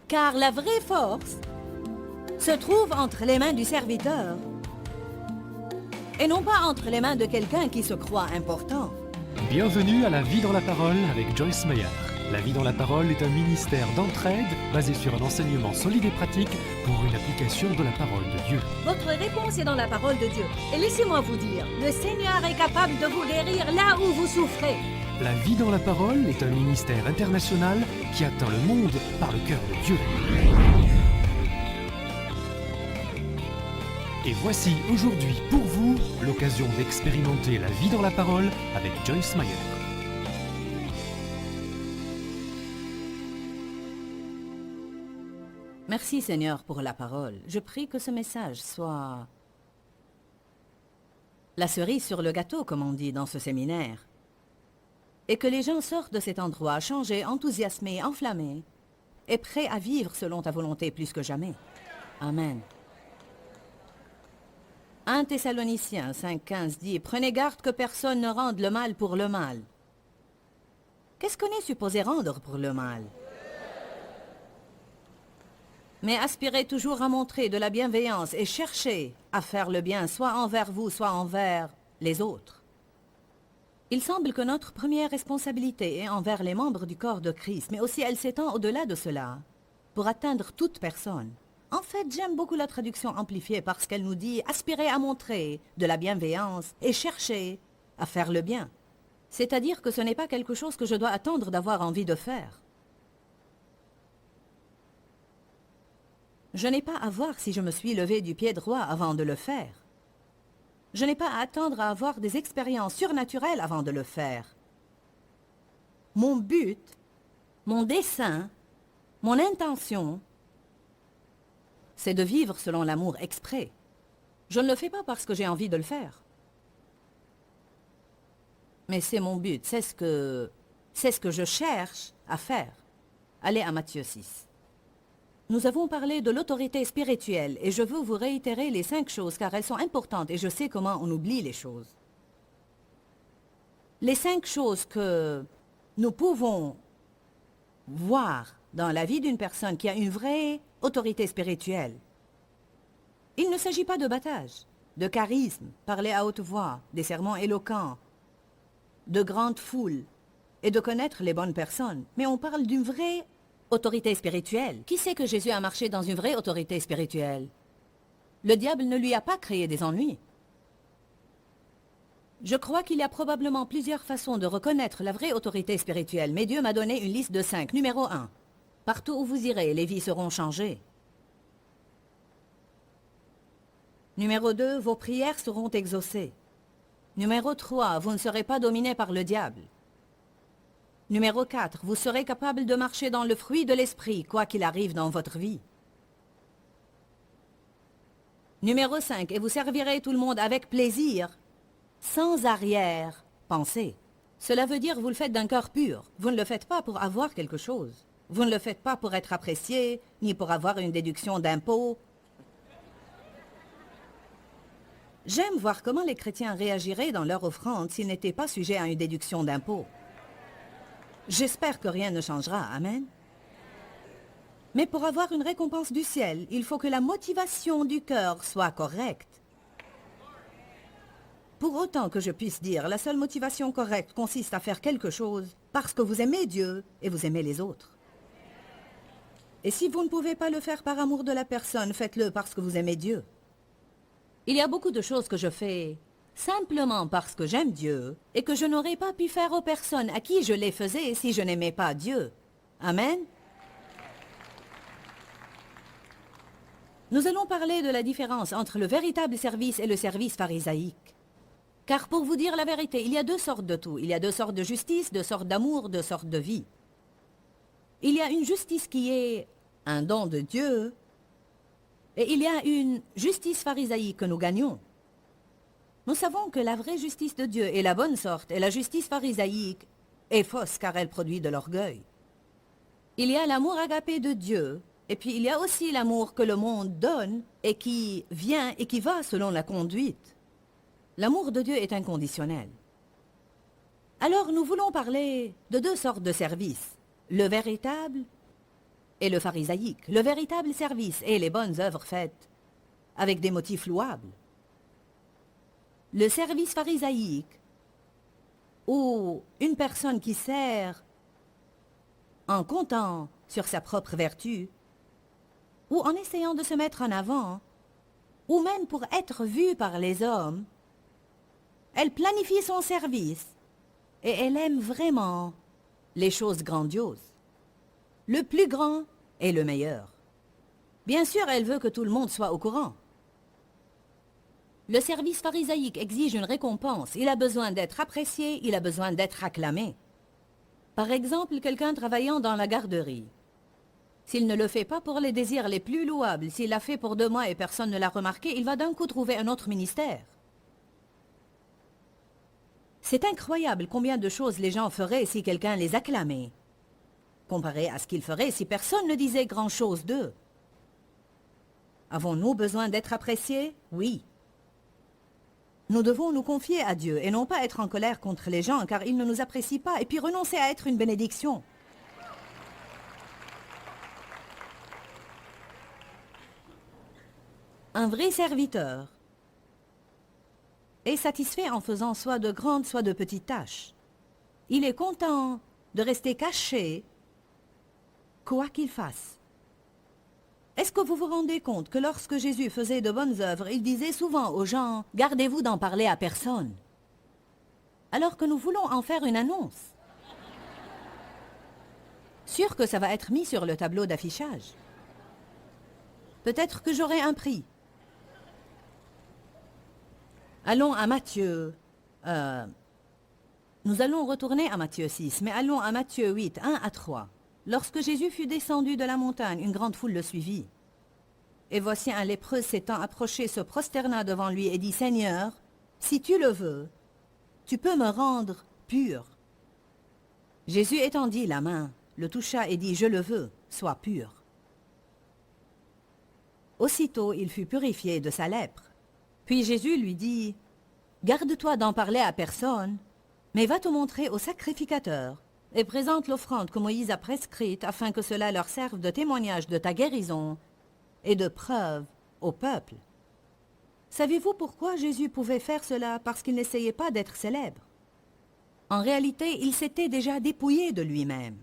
Car la vraie force se trouve entre les mains du serviteur et non pas entre les mains de quelqu'un qui se croit important. Bienvenue à La Vie dans la Parole avec Joyce Meyer. La Vie dans la Parole est un ministère d'entraide basé sur un enseignement solide et pratique pour une application de la parole de Dieu. Votre réponse est dans la parole de Dieu. Et laissez-moi vous dire, le Seigneur est capable de vous guérir là où vous souffrez. La Vie dans la Parole est un ministère international qui atteint le monde par le cœur de Dieu. Et voici aujourd'hui pour vous l'occasion d'expérimenter la vie dans la parole avec Joyce Meyer. Merci Seigneur pour la parole. Je prie que ce message soit la cerise sur le gâteau, comme on dit dans ce séminaire. Et que les gens sortent de cet endroit changés, enthousiasmés, enflammés et prêts à vivre selon ta volonté plus que jamais. Amen. 1 Thessaloniciens 5,15 dit « Prenez garde que personne ne rende le mal pour le mal. » Qu'est-ce qu'on est supposé rendre pour le mal? Mais aspirez toujours à montrer de la bienveillance et cherchez à faire le bien, soit envers vous, soit envers les autres. Il semble que notre première responsabilité est envers les membres du corps de Christ, mais aussi elle s'étend au-delà de cela, pour atteindre toute personne. En fait, j'aime beaucoup la traduction amplifiée parce qu'elle nous dit « aspirez à montrer de la bienveillance et cherchez à faire le bien ». C'est-à-dire que ce n'est pas quelque chose que je dois attendre d'avoir envie de faire. Je n'ai pas à voir si je me suis levé du pied droit avant de le faire. Je n'ai pas à attendre à avoir des expériences surnaturelles avant de le faire. Mon but, mon dessein, mon intention, c'est de vivre selon l'amour exprès. Je ne le fais pas parce que j'ai envie de le faire. Mais c'est mon but, c'est ce que je cherche à faire. Allez à Matthieu 6. Nous avons parlé de l'autorité spirituelle et je veux vous réitérer les 5 choses car elles sont importantes et je sais comment on oublie les choses. Les 5 choses que nous pouvons voir dans la vie d'une personne qui a une vraie autorité spirituelle. Il ne s'agit pas de battage, de charisme, parler à haute voix, des sermons éloquents, de grandes foules et de connaître les bonnes personnes. Mais on parle d'une vraie autorité spirituelle. Qui sait que Jésus a marché dans une vraie autorité spirituelle? Le diable ne lui a pas créé des ennuis. Je crois qu'il y a probablement plusieurs façons de reconnaître la vraie autorité spirituelle, mais Dieu m'a donné une liste de 5. Numéro 1. Partout où vous irez, les vies seront changées. Numéro 2. Vos prières seront exaucées. Numéro 3. Vous ne serez pas dominé par le diable. Numéro 4. Vous serez capable de marcher dans le fruit de l'esprit, quoi qu'il arrive dans votre vie. Numéro 5. Et vous servirez tout le monde avec plaisir, sans arrière-pensée. Cela veut dire vous le faites d'un cœur pur. Vous ne le faites pas pour avoir quelque chose. Vous ne le faites pas pour être apprécié, ni pour avoir une déduction d'impôt. J'aime voir comment les chrétiens réagiraient dans leur offrande s'ils n'étaient pas sujets à une déduction d'impôt. J'espère que rien ne changera, amen. Mais pour avoir une récompense du ciel, il faut que la motivation du cœur soit correcte. Pour autant que je puisse dire, la seule motivation correcte consiste à faire quelque chose parce que vous aimez Dieu et vous aimez les autres. Et si vous ne pouvez pas le faire par amour de la personne, faites-le parce que vous aimez Dieu. Il y a beaucoup de choses que je fais simplement parce que j'aime Dieu et que je n'aurais pas pu faire aux personnes à qui je les faisais si je n'aimais pas Dieu. Amen. Nous allons parler de la différence entre le véritable service et le service pharisaïque. Car pour vous dire la vérité, il y a 2 sortes de tout. Il y a 2 sortes de justice, 2 sortes d'amour, 2 sortes de vie. Il y a une justice qui est un don de Dieu et il y a une justice pharisaïque que nous gagnons. Nous savons que la vraie justice de Dieu est la bonne sorte et la justice pharisaïque est fausse car elle produit de l'orgueil. Il y a l'amour agapé de Dieu et puis il y a aussi l'amour que le monde donne et qui vient et qui va selon la conduite. L'amour de Dieu est inconditionnel. Alors nous voulons parler de 2 sortes de services, le véritable et le pharisaïque, le véritable service et les bonnes œuvres faites avec des motifs louables. Le service pharisaïque, ou une personne qui sert en comptant sur sa propre vertu, ou en essayant de se mettre en avant, ou même pour être vue par les hommes, elle planifie son service et elle aime vraiment les choses grandioses. Le plus grand est le meilleur. Bien sûr, elle veut que tout le monde soit au courant. Le service pharisaïque exige une récompense. Il a besoin d'être apprécié, il a besoin d'être acclamé. Par exemple, quelqu'un travaillant dans la garderie. S'il ne le fait pas pour les désirs les plus louables, s'il l'a fait pour 2 mois et personne ne l'a remarqué, il va d'un coup trouver un autre ministère. C'est incroyable combien de choses les gens feraient si quelqu'un les acclamait, comparé à ce qu'ils feraient si personne ne disait grand-chose d'eux. Avons-nous besoin d'être appréciés? Oui. Nous devons nous confier à Dieu et non pas être en colère contre les gens car ils ne nous apprécient pas et puis renoncer à être une bénédiction. Un vrai serviteur est satisfait en faisant soit de grandes, soit de petites tâches. Il est content de rester caché, quoi qu'il fasse. Est-ce que vous vous rendez compte que lorsque Jésus faisait de bonnes œuvres, il disait souvent aux gens « Gardez-vous d'en parler à personne », alors que nous voulons en faire une annonce. Sûr que ça va être mis sur le tableau d'affichage. Peut-être que j'aurai un prix. Allons à Matthieu. Nous allons retourner à Matthieu 6, mais allons à Matthieu 8, 1 à 3. Lorsque Jésus fut descendu de la montagne, une grande foule le suivit. Et voici un lépreux s'étant approché, se prosterna devant lui et dit « Seigneur, si tu le veux, tu peux me rendre pur. » Jésus étendit la main, le toucha et dit « Je le veux, sois pur. » Aussitôt il fut purifié de sa lèpre. Puis Jésus lui dit « Garde-toi d'en parler à personne, mais va te montrer au sacrificateur et présente l'offrande que Moïse a prescrite afin que cela leur serve de témoignage de ta guérison et de preuve au peuple. » Savez-vous pourquoi Jésus pouvait faire cela? Parce qu'il n'essayait pas d'être célèbre. En réalité, il s'était déjà dépouillé de lui-même.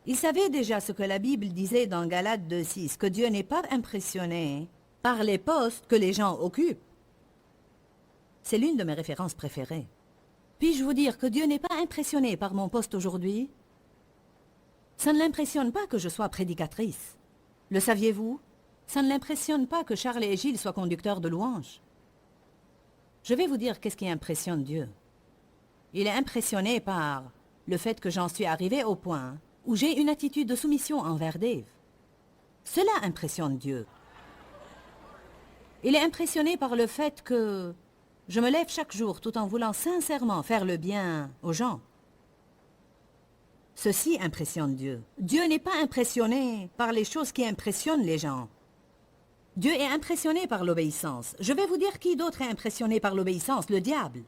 Il savait déjà ce que la Bible disait dans Galates 2,6, que Dieu n'est pas impressionné par les postes que les gens occupent. C'est l'une de mes références préférées. Puis-je vous dire que Dieu n'est pas impressionné par mon poste aujourd'hui? Ça ne l'impressionne pas que je sois prédicatrice. Le saviez-vous? Ça ne l'impressionne pas que Charles et Gilles soient conducteurs de louanges. Je vais vous dire qu'est-ce qui impressionne Dieu. Il est impressionné par le fait que j'en suis arrivé au point où j'ai une attitude de soumission envers Dave. Cela impressionne Dieu. Il est impressionné par le fait que je me lève chaque jour tout en voulant sincèrement faire le bien aux gens. Ceci impressionne Dieu. Dieu n'est pas impressionné par les choses qui impressionnent les gens. Dieu est impressionné par l'obéissance. Je vais vous dire qui d'autre est impressionné par l'obéissance, le diable.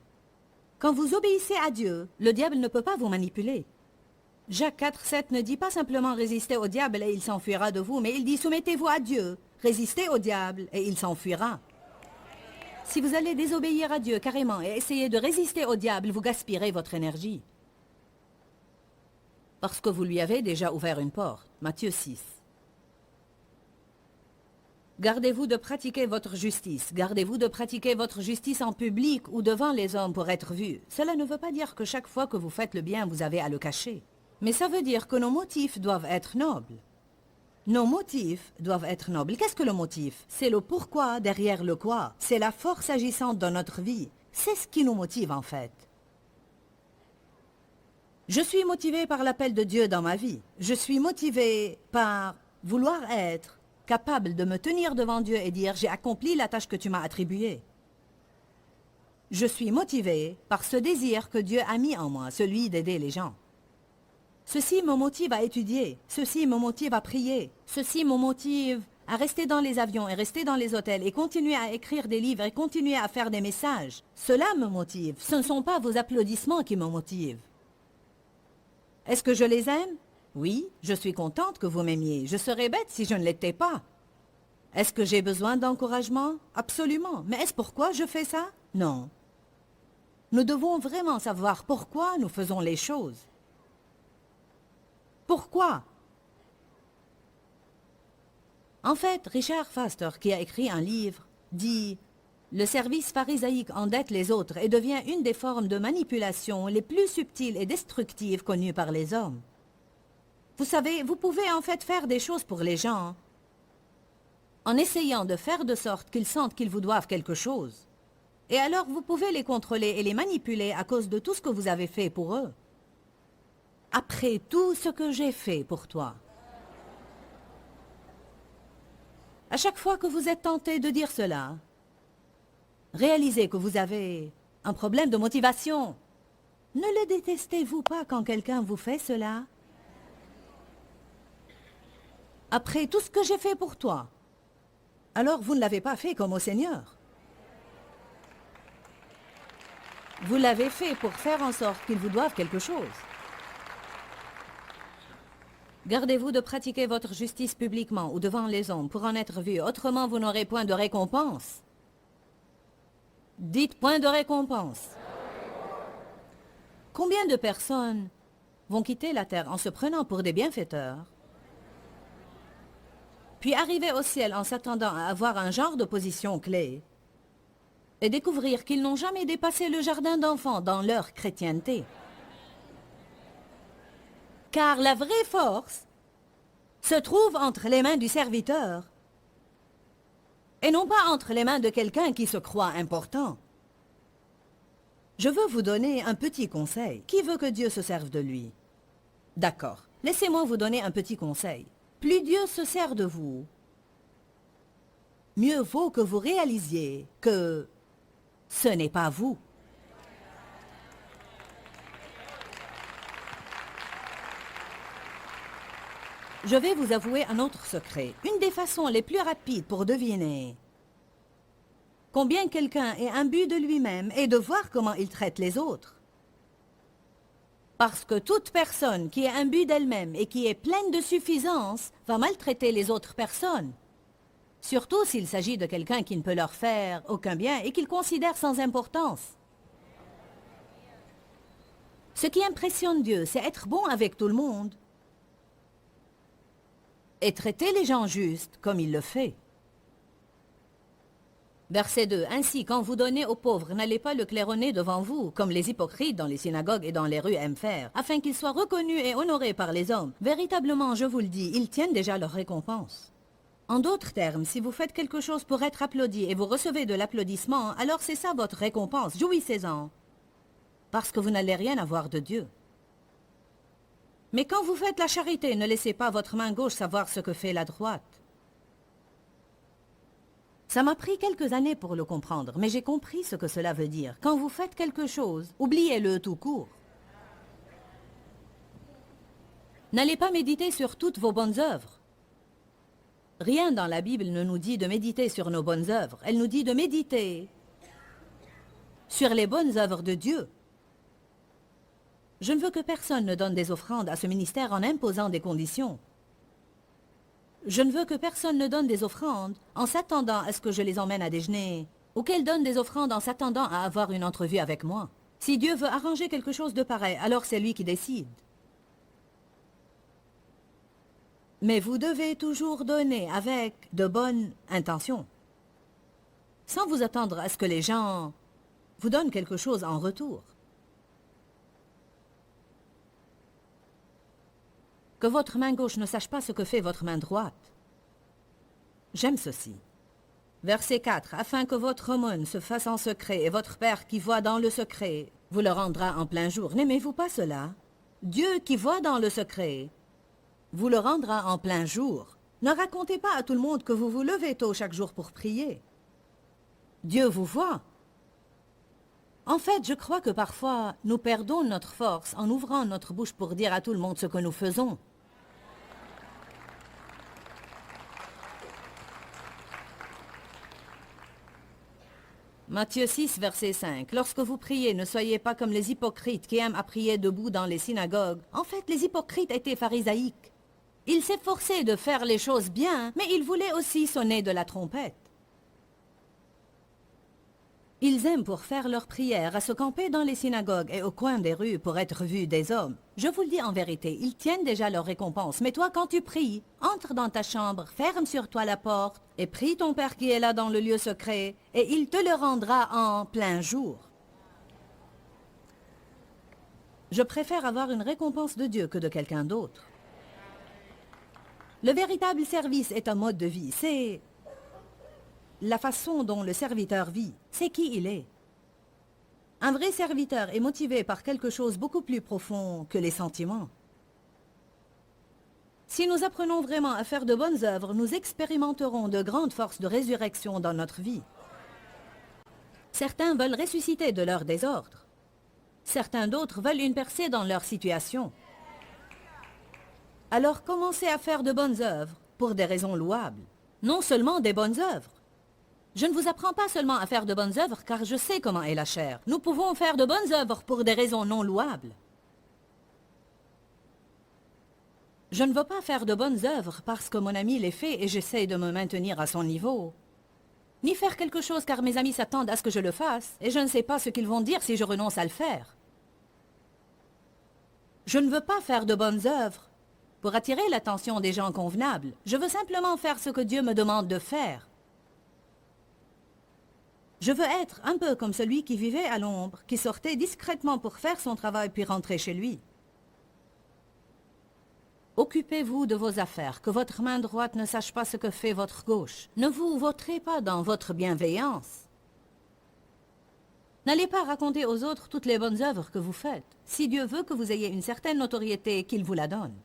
Quand vous obéissez à Dieu, le diable ne peut pas vous manipuler. Jacques 4, 7 ne dit pas simplement résistez au diable et il s'enfuira de vous, mais il dit soumettez-vous à Dieu, résistez au diable et il s'enfuira. Si vous allez désobéir à Dieu carrément et essayer de résister au diable, vous gaspillerez votre énergie. Parce que vous lui avez déjà ouvert une porte. Matthieu 6. Gardez-vous de pratiquer votre justice. Gardez-vous de pratiquer votre justice en public ou devant les hommes pour être vu. Cela ne veut pas dire que chaque fois que vous faites le bien, vous avez à le cacher. Mais ça veut dire que nos motifs doivent être nobles. Nos motifs doivent être nobles. Qu'est-ce que le motif? C'est le pourquoi derrière le quoi. C'est la force agissante dans notre vie. C'est ce qui nous motive en fait. Je suis motivé par l'appel de Dieu dans ma vie. Je suis motivé par vouloir être capable de me tenir devant Dieu et dire « J'ai accompli la tâche que tu m'as attribuée ». Je suis motivé par ce désir que Dieu a mis en moi, celui d'aider les gens. Ceci me motive à étudier, ceci me motive à prier, ceci me motive à rester dans les avions et rester dans les hôtels et continuer à écrire des livres et continuer à faire des messages. Cela me motive, ce ne sont pas vos applaudissements qui me motivent. Est-ce que je les aime? Oui, je suis contente que vous m'aimiez. Je serais bête si je ne l'étais pas. Est-ce que j'ai besoin d'encouragement? Absolument. Mais est-ce pourquoi je fais ça? Non. Nous devons vraiment savoir pourquoi nous faisons les choses. Pourquoi? En fait, Richard Foster, qui a écrit un livre, dit « Le service pharisaïque endette les autres et devient une des formes de manipulation les plus subtiles et destructives connues par les hommes. » Vous savez, vous pouvez en fait faire des choses pour les gens en essayant de faire de sorte qu'ils sentent qu'ils vous doivent quelque chose. Et alors vous pouvez les contrôler et les manipuler à cause de tout ce que vous avez fait pour eux. Après tout ce que j'ai fait pour toi. À chaque fois que vous êtes tenté de dire cela, réalisez que vous avez un problème de motivation. Ne le détestez-vous pas quand quelqu'un vous fait cela? Après tout ce que j'ai fait pour toi, alors vous ne l'avez pas fait comme au Seigneur. Vous l'avez fait pour faire en sorte qu'ils vous doivent quelque chose. Gardez-vous de pratiquer votre justice publiquement ou devant les hommes pour en être vu, autrement vous n'aurez point de récompense. Dites point de récompense. Combien de personnes vont quitter la terre en se prenant pour des bienfaiteurs, puis arriver au ciel en s'attendant à avoir un genre de position clé, et découvrir qu'ils n'ont jamais dépassé le jardin d'enfants dans leur chrétienté. Car la vraie force se trouve entre les mains du serviteur et non pas entre les mains de quelqu'un qui se croit important. Je veux vous donner un petit conseil. Qui veut que Dieu se serve de lui? D'accord. Laissez-moi vous donner un petit conseil. Plus Dieu se sert de vous, mieux vaut que vous réalisiez que ce n'est pas vous. Je vais vous avouer un autre secret. Une des façons les plus rapides pour deviner combien quelqu'un est imbu de lui-même est de voir comment il traite les autres. Parce que toute personne qui est imbue d'elle-même et qui est pleine de suffisance va maltraiter les autres personnes. Surtout s'il s'agit de quelqu'un qui ne peut leur faire aucun bien et qu'ils considèrent sans importance. Ce qui impressionne Dieu, c'est être bon avec tout le monde et traiter les gens justes comme il le fait. Verset 2. Ainsi, quand vous donnez aux pauvres, n'allez pas le claironner devant vous, comme les hypocrites dans les synagogues et dans les rues aiment faire, afin qu'ils soient reconnus et honorés par les hommes. Véritablement, je vous le dis, ils tiennent déjà leur récompense. En d'autres termes, si vous faites quelque chose pour être applaudi et vous recevez de l'applaudissement, alors c'est ça votre récompense, jouissez-en, parce que vous n'allez rien avoir de Dieu. Mais quand vous faites la charité, ne laissez pas votre main gauche savoir ce que fait la droite. Ça m'a pris quelques années pour le comprendre, mais j'ai compris ce que cela veut dire. Quand vous faites quelque chose, oubliez-le tout court. N'allez pas méditer sur toutes vos bonnes œuvres. Rien dans la Bible ne nous dit de méditer sur nos bonnes œuvres. Elle nous dit de méditer sur les bonnes œuvres de Dieu. Je ne veux que personne ne donne des offrandes à ce ministère en imposant des conditions. Je ne veux que personne ne donne des offrandes en s'attendant à ce que je les emmène à déjeuner, ou qu'elles donnent des offrandes en s'attendant à avoir une entrevue avec moi. Si Dieu veut arranger quelque chose de pareil, alors c'est lui qui décide. Mais vous devez toujours donner avec de bonnes intentions, sans vous attendre à ce que les gens vous donnent quelque chose en retour. Que votre main gauche ne sache pas ce que fait votre main droite. J'aime ceci. Verset 4. Afin que votre aumône se fasse en secret, et votre Père qui voit dans le secret vous le rendra en plein jour. N'aimez-vous pas cela? Dieu qui voit dans le secret vous le rendra en plein jour. Ne racontez pas à tout le monde que vous vous levez tôt chaque jour pour prier. Dieu vous voit. En fait, je crois que parfois, nous perdons notre force en ouvrant notre bouche pour dire à tout le monde ce que nous faisons. Matthieu 6, verset 5. Lorsque vous priez, ne soyez pas comme les hypocrites qui aiment à prier debout dans les synagogues. En fait, les hypocrites étaient pharisaïques. Ils s'efforçaient de faire les choses bien, mais ils voulaient aussi sonner de la trompette. Ils aiment pour faire leurs prières à se camper dans les synagogues et au coin des rues pour être vus des hommes. Je vous le dis en vérité, ils tiennent déjà leur récompense. Mais toi, quand tu pries, entre dans ta chambre, ferme sur toi la porte et prie ton Père qui est là dans le lieu secret et il te le rendra en plein jour. Je préfère avoir une récompense de Dieu que de quelqu'un d'autre. Le véritable service est un mode de vie. C'est la façon dont le serviteur vit, c'est qui il est. Un vrai serviteur est motivé par quelque chose beaucoup plus profond que les sentiments. Si nous apprenons vraiment à faire de bonnes œuvres, nous expérimenterons de grandes forces de résurrection dans notre vie. Certains veulent ressusciter de leur désordre. Certains d'autres veulent une percée dans leur situation. Alors commencez à faire de bonnes œuvres pour des raisons louables, non seulement des bonnes œuvres. Je ne vous apprends pas seulement à faire de bonnes œuvres car je sais comment est la chair. Nous pouvons faire de bonnes œuvres pour des raisons non louables. Je ne veux pas faire de bonnes œuvres parce que mon ami les fait et j'essaie de me maintenir à son niveau. Ni faire quelque chose car mes amis s'attendent à ce que je le fasse et je ne sais pas ce qu'ils vont dire si je renonce à le faire. Je ne veux pas faire de bonnes œuvres pour attirer l'attention des gens convenables. Je veux simplement faire ce que Dieu me demande de faire. Je veux être un peu comme celui qui vivait à l'ombre, qui sortait discrètement pour faire son travail puis rentrer chez lui. Occupez-vous de vos affaires, que votre main droite ne sache pas ce que fait votre gauche. Ne vous vautrez pas dans votre bienveillance. N'allez pas raconter aux autres toutes les bonnes œuvres que vous faites. Si Dieu veut que vous ayez une certaine notoriété, qu'il vous la donne.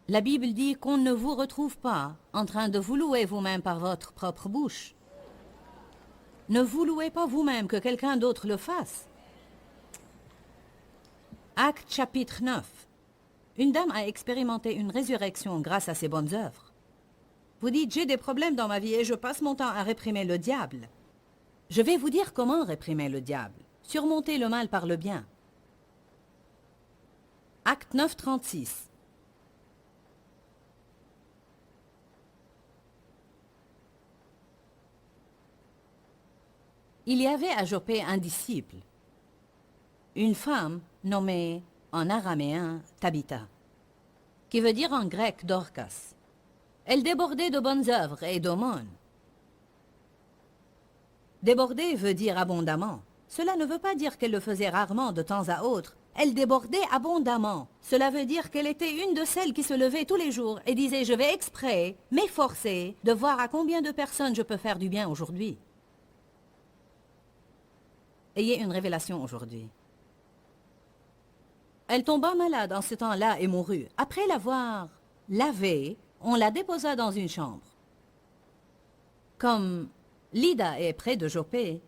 La Bible dit qu'on ne vous retrouve pas en train de vous louer vous-même par votre propre bouche. Ne vous louez pas vous-même, que quelqu'un d'autre le fasse. Acte chapitre 9. Une dame a expérimenté une résurrection grâce à ses bonnes œuvres. Vous dites, j'ai des problèmes dans ma vie et je passe mon temps à réprimer le diable. Je vais vous dire comment réprimer le diable. Surmonter le mal par le bien. Acte 9, 36. Il y avait à Joppé un disciple, une femme nommée en araméen Tabitha, qui veut dire en grec Dorcas. Elle débordait de bonnes œuvres et d'aumônes. Déborder veut dire abondamment. Cela ne veut pas dire qu'elle le faisait rarement de temps à autre. Elle débordait abondamment. Cela veut dire qu'elle était une de celles qui se levait tous les jours et disait « Je vais exprès m'efforcer de voir à combien de personnes je peux faire du bien aujourd'hui. » Ayez une révélation aujourd'hui. Elle tomba malade en ce temps-là et mourut. Après l'avoir lavée, on la déposa dans une chambre. Comme Lydda est près de Joppé,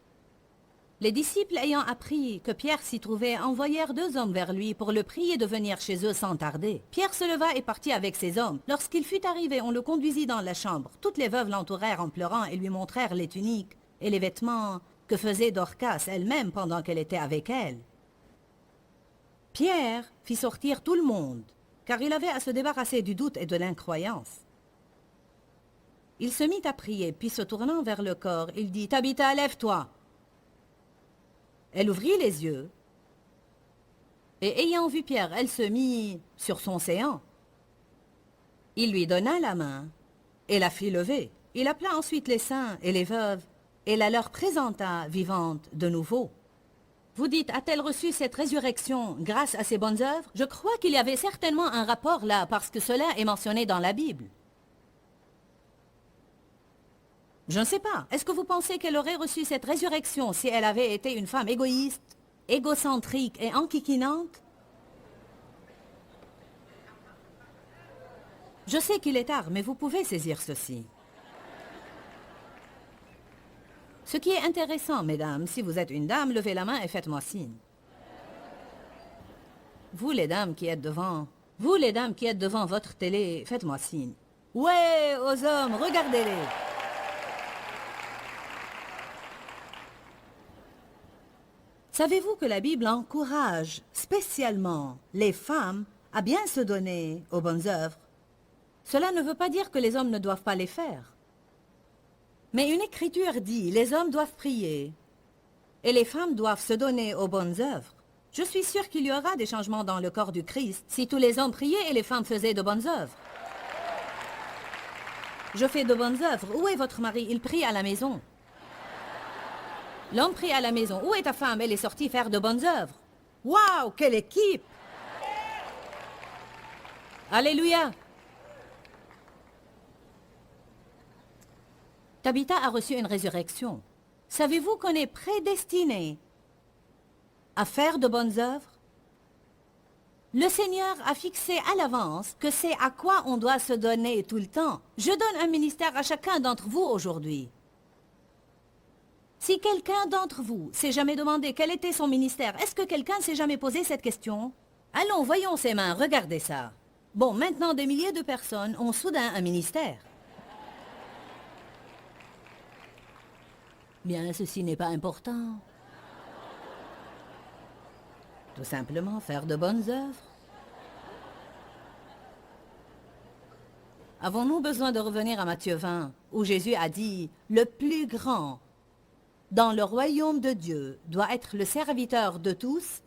les disciples ayant appris que Pierre s'y trouvait envoyèrent 2 hommes vers lui pour le prier de venir chez eux sans tarder. Pierre se leva et partit avec ces hommes. Lorsqu'il fut arrivé, on le conduisit dans la chambre. Toutes les veuves l'entourèrent en pleurant et lui montrèrent les tuniques et les vêtements que faisait Dorcas elle-même pendant qu'elle était avec elle. Pierre fit sortir tout le monde, car il avait à se débarrasser du doute et de l'incroyance. Il se mit à prier, puis se tournant vers le corps, il dit « Tabitha, lève-toi » Elle ouvrit les yeux, et ayant vu Pierre, elle se mit sur son séant. Il lui donna la main et la fit lever. Il appela ensuite les saints et les veuves, et la leur présenta vivante de nouveau. Vous dites, a-t-elle reçu cette résurrection grâce à ses bonnes œuvres? Je crois qu'il y avait certainement un rapport là, parce que cela est mentionné dans la Bible. Je ne sais pas. Est-ce que vous pensez qu'elle aurait reçu cette résurrection si elle avait été une femme égoïste, égocentrique et enquiquinante? Je sais qu'il est tard, mais vous pouvez saisir ceci. Ce qui est intéressant, mesdames, si vous êtes une dame, levez la main et faites-moi signe. Vous les dames qui êtes devant votre télé, faites-moi signe. Ouais, aux hommes, regardez-les. Savez-vous que la Bible encourage spécialement les femmes à bien se donner aux bonnes œuvres? Cela ne veut pas dire que les hommes ne doivent pas les faire. Mais une écriture dit, les hommes doivent prier et les femmes doivent se donner aux bonnes œuvres. Je suis sûre qu'il y aura des changements dans le corps du Christ si tous les hommes priaient et les femmes faisaient de bonnes œuvres. Je fais de bonnes œuvres. Où est votre mari? Il prie à la maison. L'homme prie à la maison. Où est ta femme? Elle est sortie faire de bonnes œuvres. Waouh, quelle équipe! Alléluia! Tabitha a reçu une résurrection. Savez-vous qu'on est prédestiné à faire de bonnes œuvres? Le Seigneur a fixé à l'avance que c'est à quoi on doit se donner tout le temps. Je donne un ministère à chacun d'entre vous aujourd'hui. Si quelqu'un d'entre vous s'est jamais demandé quel était son ministère, est-ce que quelqu'un s'est jamais posé cette question? Allons, voyons ses mains, regardez ça. Bon, maintenant des milliers de personnes ont soudain un ministère. Bien, ceci n'est pas important. Tout simplement faire de bonnes œuvres. Avons-nous besoin de revenir à Matthieu 20, où Jésus a dit « Le plus grand dans le royaume de Dieu doit être le serviteur de tous ».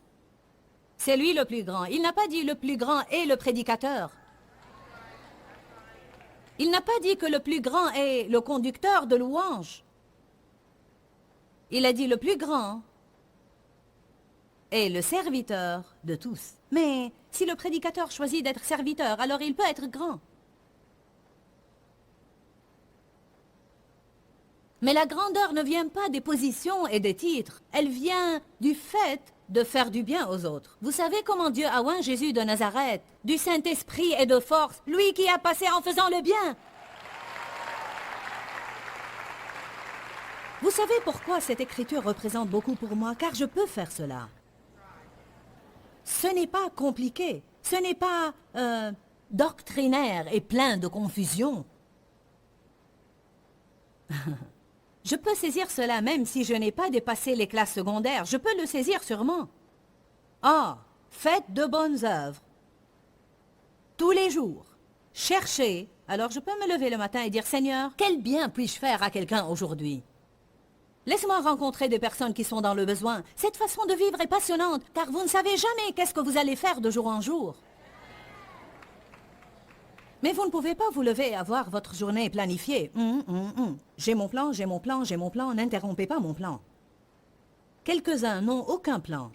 C'est lui le plus grand. Il n'a pas dit « le plus grand est le prédicateur ». Il n'a pas dit que le plus grand est le conducteur de louanges. Il a dit « le plus grand » est le serviteur de tous. Mais si le prédicateur choisit d'être serviteur, alors il peut être grand. Mais la grandeur ne vient pas des positions et des titres. Elle vient du fait de faire du bien aux autres. Vous savez comment Dieu a oint Jésus de Nazareth? Du Saint-Esprit et de force, lui qui a passé en faisant le bien. Vous savez pourquoi cette écriture représente beaucoup pour moi? Car je peux faire cela. Ce n'est pas compliqué, ce n'est pas doctrinaire et plein de confusion. Je peux saisir cela même si je n'ai pas dépassé les classes secondaires, je peux le saisir sûrement. Ah, faites de bonnes œuvres. Tous les jours, cherchez. Alors je peux me lever le matin et dire, Seigneur, quel bien puis-je faire à quelqu'un aujourd'hui? Laisse-moi rencontrer des personnes qui sont dans le besoin. Cette façon de vivre est passionnante, car vous ne savez jamais qu'est-ce que vous allez faire de jour en jour. Mais vous ne pouvez pas vous lever et avoir votre journée planifiée. J'ai mon plan, j'ai mon plan, j'ai mon plan, n'interrompez pas mon plan. Quelques-uns n'ont aucun plan,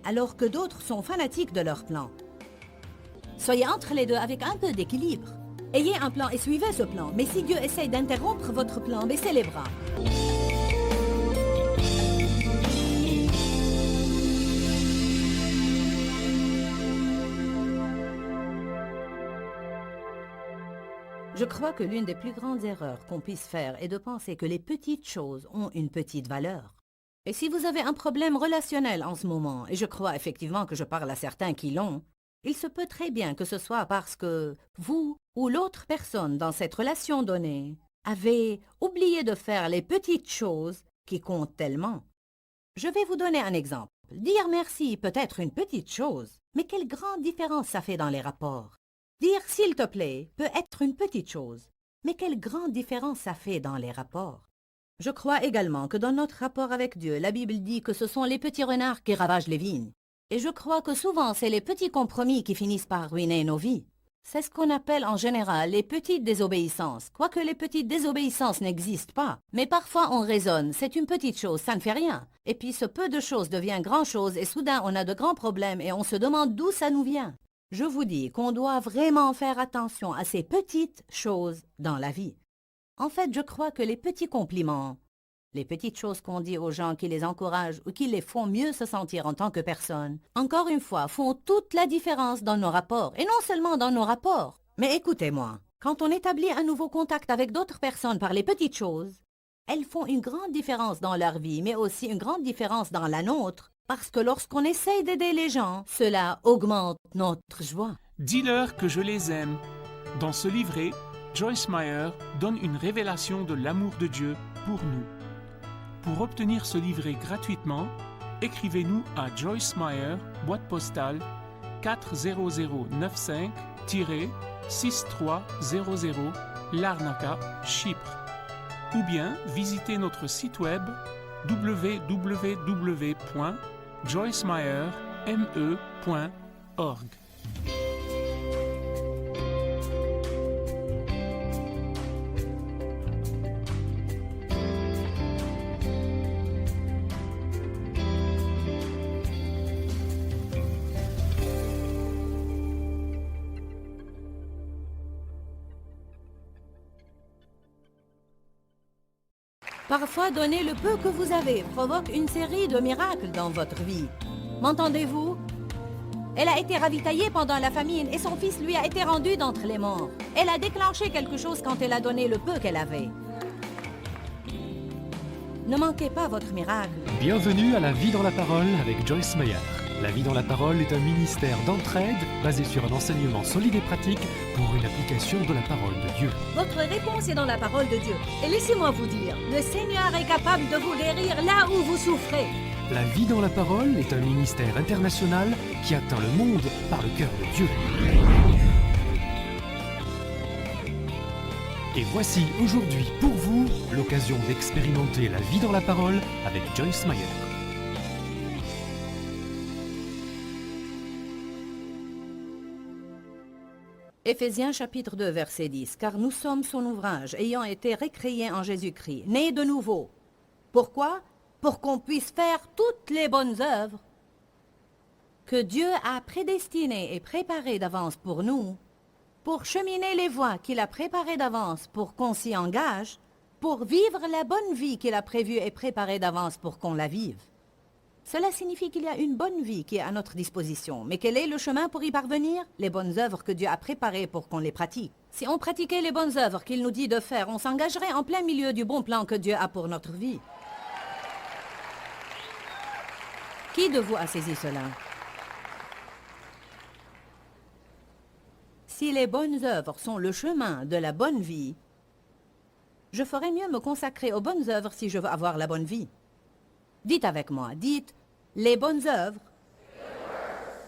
alors que d'autres sont fanatiques de leur plan. Soyez entre les deux avec un peu d'équilibre. Ayez un plan et suivez ce plan. Mais si Dieu essaye d'interrompre votre plan, baissez les bras. Je crois que l'une des plus grandes erreurs qu'on puisse faire est de penser que les petites choses ont une petite valeur. Et si vous avez un problème relationnel en ce moment, et je crois effectivement que je parle à certains qui l'ont, il se peut très bien que ce soit parce que vous ou l'autre personne dans cette relation donnée avez oublié de faire les petites choses qui comptent tellement. Je vais vous donner un exemple. Dire merci peut être une petite chose, mais quelle grande différence ça fait dans les rapports. Dire « s'il te plaît » peut être une petite chose, mais quelle grande différence ça fait dans les rapports. Je crois également que dans notre rapport avec Dieu, la Bible dit que ce sont les petits renards qui ravagent les vignes. Et je crois que souvent, c'est les petits compromis qui finissent par ruiner nos vies. C'est ce qu'on appelle en général les petites désobéissances, quoique les petites désobéissances n'existent pas. Mais parfois on raisonne, c'est une petite chose, ça ne fait rien. Et puis ce peu de choses devient grand-chose et soudain on a de grands problèmes et on se demande d'où ça nous vient. Je vous dis qu'on doit vraiment faire attention à ces petites choses dans la vie. En fait, je crois que les petits compliments, les petites choses qu'on dit aux gens qui les encouragent ou qui les font mieux se sentir en tant que personne, encore une fois, font toute la différence dans nos rapports. Et non seulement dans nos rapports. Mais écoutez-moi, quand on établit un nouveau contact avec d'autres personnes par les petites choses, elles font une grande différence dans leur vie, mais aussi une grande différence dans la nôtre. Parce que lorsqu'on essaye d'aider les gens, cela augmente notre joie. Dis-leur que je les aime. Dans ce livret, Joyce Meyer donne une révélation de l'amour de Dieu pour nous. Pour obtenir ce livret gratuitement, écrivez-nous à Joyce Meyer, boîte postale 40095-6300, Larnaca, Chypre. Ou bien visitez notre site web www.joycemeyerme.org. Parfois, donner le peu que vous avez provoque une série de miracles dans votre vie. M'entendez-vous? Elle a été ravitaillée pendant la famine et son fils lui a été rendu d'entre les morts. Elle a déclenché quelque chose quand elle a donné le peu qu'elle avait. Ne manquez pas votre miracle. Bienvenue à La Vie dans la Parole avec Joyce Meyer. La Vie dans la Parole est un ministère d'entraide basé sur un enseignement solide et pratique pour une application de la parole de Dieu. Votre réponse est dans la parole de Dieu. Et laissez-moi vous dire, le Seigneur est capable de vous guérir là où vous souffrez. La Vie dans la Parole est un ministère international qui atteint le monde par le cœur de Dieu. Et voici aujourd'hui pour vous l'occasion d'expérimenter la vie dans la parole avec Joyce Meyer. Éphésiens chapitre 2 verset 10. Car nous sommes son ouvrage, ayant été récréés en Jésus-Christ, nés de nouveau. Pourquoi? Pour qu'on puisse faire toutes les bonnes œuvres que Dieu a prédestinées et préparées d'avance pour nous, pour cheminer les voies qu'il a préparées d'avance pour qu'on s'y engage, pour vivre la bonne vie qu'il a prévue et préparée d'avance pour qu'on la vive. Cela signifie qu'il y a une bonne vie qui est à notre disposition. Mais quel est le chemin pour y parvenir? Les bonnes œuvres que Dieu a préparées pour qu'on les pratique. Si on pratiquait les bonnes œuvres qu'il nous dit de faire, on s'engagerait en plein milieu du bon plan que Dieu a pour notre vie. Qui de vous a saisi cela? Si les bonnes œuvres sont le chemin de la bonne vie, je ferais mieux me consacrer aux bonnes œuvres si je veux avoir la bonne vie. Dites avec moi, dites, les bonnes œuvres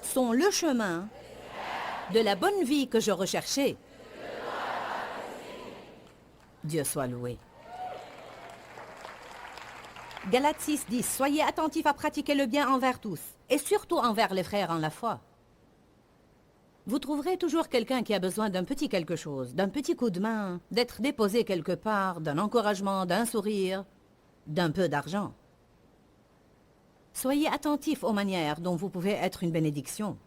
sont le chemin de la bonne vie que je recherchais. Dieu soit loué. Galates 6, 10. Soyez attentifs à pratiquer le bien envers tous, et surtout envers les frères en la foi. Vous trouverez toujours quelqu'un qui a besoin d'un petit quelque chose, d'un petit coup de main, d'être déposé quelque part, d'un encouragement, d'un sourire, d'un peu d'argent. Soyez attentifs aux manières dont vous pouvez être une bénédiction.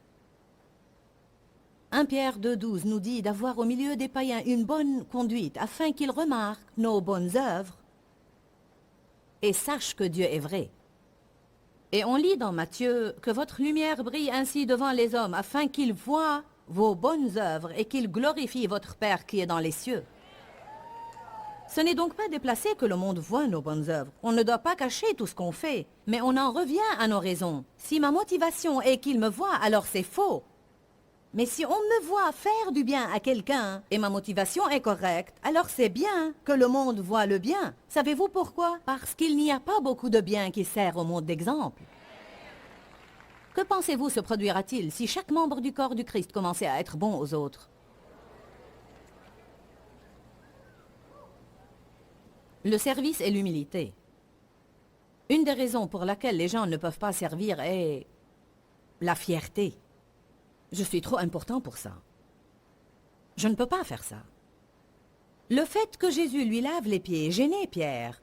1 Pierre 2,12 nous dit d'avoir au milieu des païens une bonne conduite afin qu'ils remarquent nos bonnes œuvres et sachent que Dieu est vrai. Et on lit dans Matthieu que votre lumière brille ainsi devant les hommes afin qu'ils voient vos bonnes œuvres et qu'ils glorifient votre Père qui est dans les cieux. Ce n'est donc pas déplacé que le monde voit nos bonnes œuvres. On ne doit pas cacher tout ce qu'on fait, mais on en revient à nos raisons. Si ma motivation est qu'il me voit, alors c'est faux. Mais si on me voit faire du bien à quelqu'un et ma motivation est correcte, alors c'est bien que le monde voit le bien. Savez-vous pourquoi? Parce qu'il n'y a pas beaucoup de bien qui sert au monde d'exemple. Que pensez-vous se produira-t-il si chaque membre du corps du Christ commençait à être bon aux autres? Le service et l'humilité. Une des raisons pour laquelle les gens ne peuvent pas servir est la fierté. Je suis trop important pour ça. Je ne peux pas faire ça. Le fait que Jésus lui lave les pieds gênait Pierre.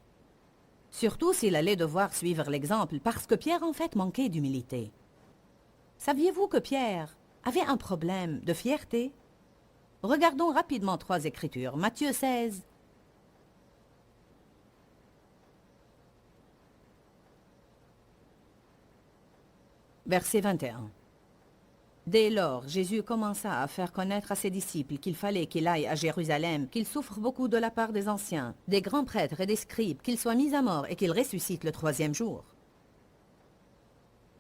Surtout s'il allait devoir suivre l'exemple, parce que Pierre en fait manquait d'humilité. Saviez-vous que Pierre avait un problème de fierté? Regardons rapidement 3 écritures. Matthieu 16. Verset 21. Dès lors, Jésus commença à faire connaître à ses disciples qu'il fallait qu'il aille à Jérusalem, qu'il souffre beaucoup de la part des anciens, des grands prêtres et des scribes, qu'il soit mis à mort et qu'il ressuscite le 3e jour.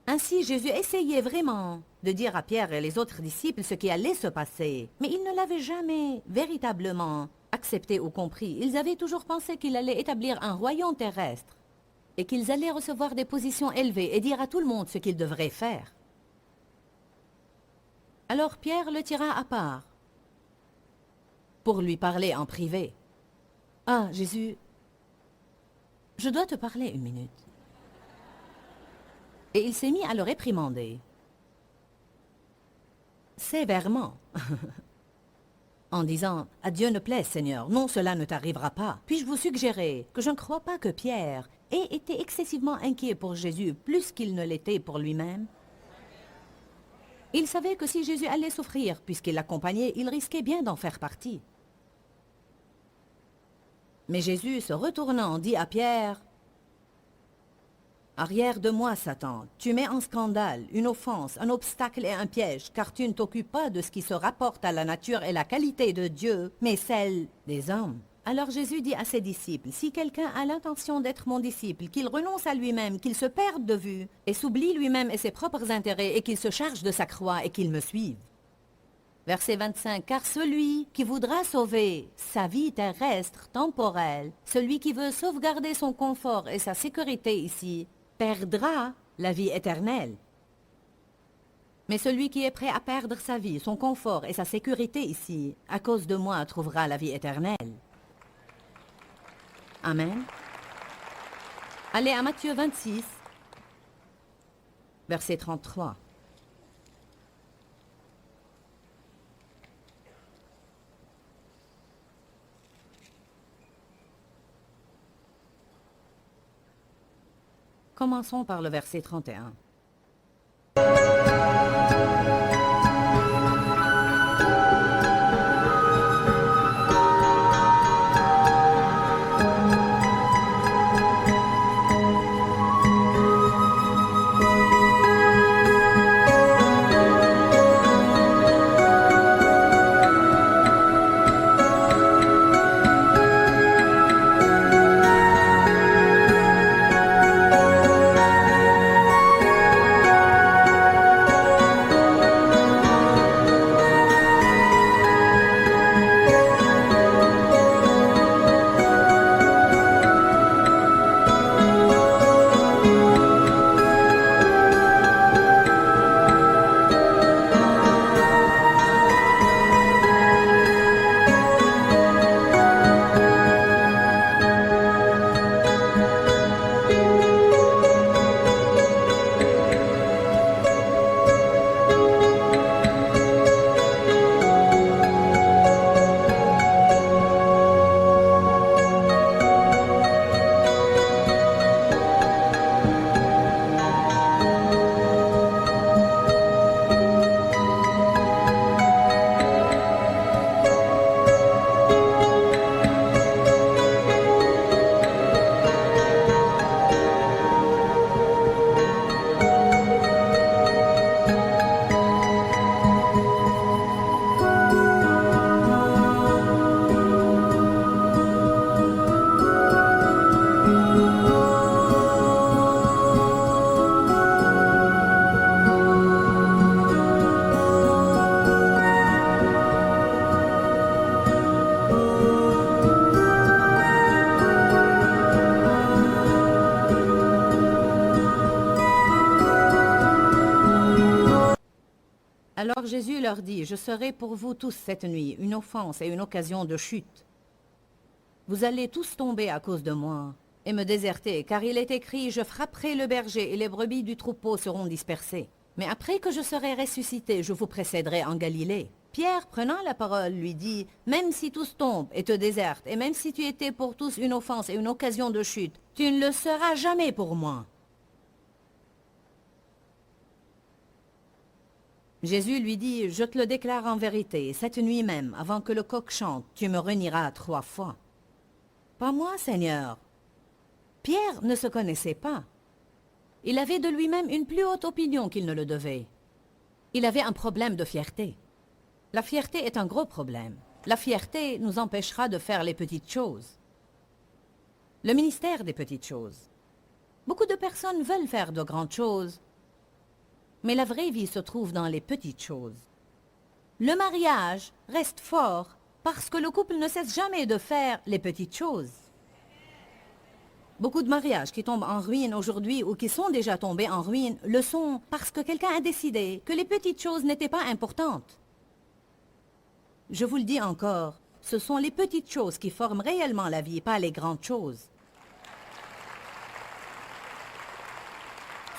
Ainsi, Jésus essayait vraiment de dire à Pierre et les autres disciples ce qui allait se passer, mais ils ne l'avaient jamais véritablement accepté ou compris. Ils avaient toujours pensé qu'il allait établir un royaume terrestre. et qu'ils allaient recevoir des positions élevées et dire à tout le monde ce qu'ils devraient faire. Alors Pierre le tira à part pour lui parler en privé. « Ah, Jésus, je dois te parler une minute. » Et il s'est mis à le réprimander sévèrement, en disant « À Dieu ne plaise, Seigneur, non, cela ne t'arrivera pas. Puis-je vous suggérer que je ne crois pas que Pierre ait été excessivement inquiet pour Jésus plus qu'il ne l'était pour lui-même? Il savait que si Jésus allait souffrir, puisqu'il l'accompagnait, il risquait bien d'en faire partie. Mais Jésus, se retournant, dit à Pierre, « Arrière de moi, Satan, tu mets en scandale, une offense, un obstacle et un piège, car tu ne t'occupes pas de ce qui se rapporte à la nature et la qualité de Dieu, mais celle des hommes. » Alors Jésus dit à ses disciples, « Si quelqu'un a l'intention d'être mon disciple, qu'il renonce à lui-même, qu'il se perde de vue, et s'oublie lui-même et ses propres intérêts, et qu'il se charge de sa croix et qu'il me suive. » Verset 25, « Car celui qui voudra sauver sa vie terrestre, temporelle, celui qui veut sauvegarder son confort et sa sécurité ici, perdra la vie éternelle. Mais celui qui est prêt à perdre sa vie, son confort et sa sécurité ici, à cause de moi, trouvera la vie éternelle. » Amen. Allez à Matthieu 26, verset 33. Commençons par le verset 31. Alors Jésus leur dit, « Je serai pour vous tous cette nuit une offense et une occasion de chute. Vous allez tous tomber à cause de moi et me déserter, car il est écrit, je frapperai le berger et les brebis du troupeau seront dispersées. Mais après que je serai ressuscité, je vous précéderai en Galilée. » Pierre, prenant la parole, lui dit, « Même si tous tombent et te désertent, et même si tu étais pour tous une offense et une occasion de chute, tu ne le seras jamais pour moi. » Jésus lui dit, « Je te le déclare en vérité, cette nuit même, avant que le coq chante, tu me renieras 3 fois. » Pas moi, Seigneur. Pierre ne se connaissait pas. Il avait de lui-même une plus haute opinion qu'il ne le devait. Il avait un problème de fierté. La fierté est un gros problème. La fierté nous empêchera de faire les petites choses. Le ministère des petites choses. Beaucoup de personnes veulent faire de grandes choses, mais la vraie vie se trouve dans les petites choses. Le mariage reste fort parce que le couple ne cesse jamais de faire les petites choses. Beaucoup de mariages qui tombent en ruine aujourd'hui ou qui sont déjà tombés en ruine le sont parce que quelqu'un a décidé que les petites choses n'étaient pas importantes. Je vous le dis encore, ce sont les petites choses qui forment réellement la vie, pas les grandes choses.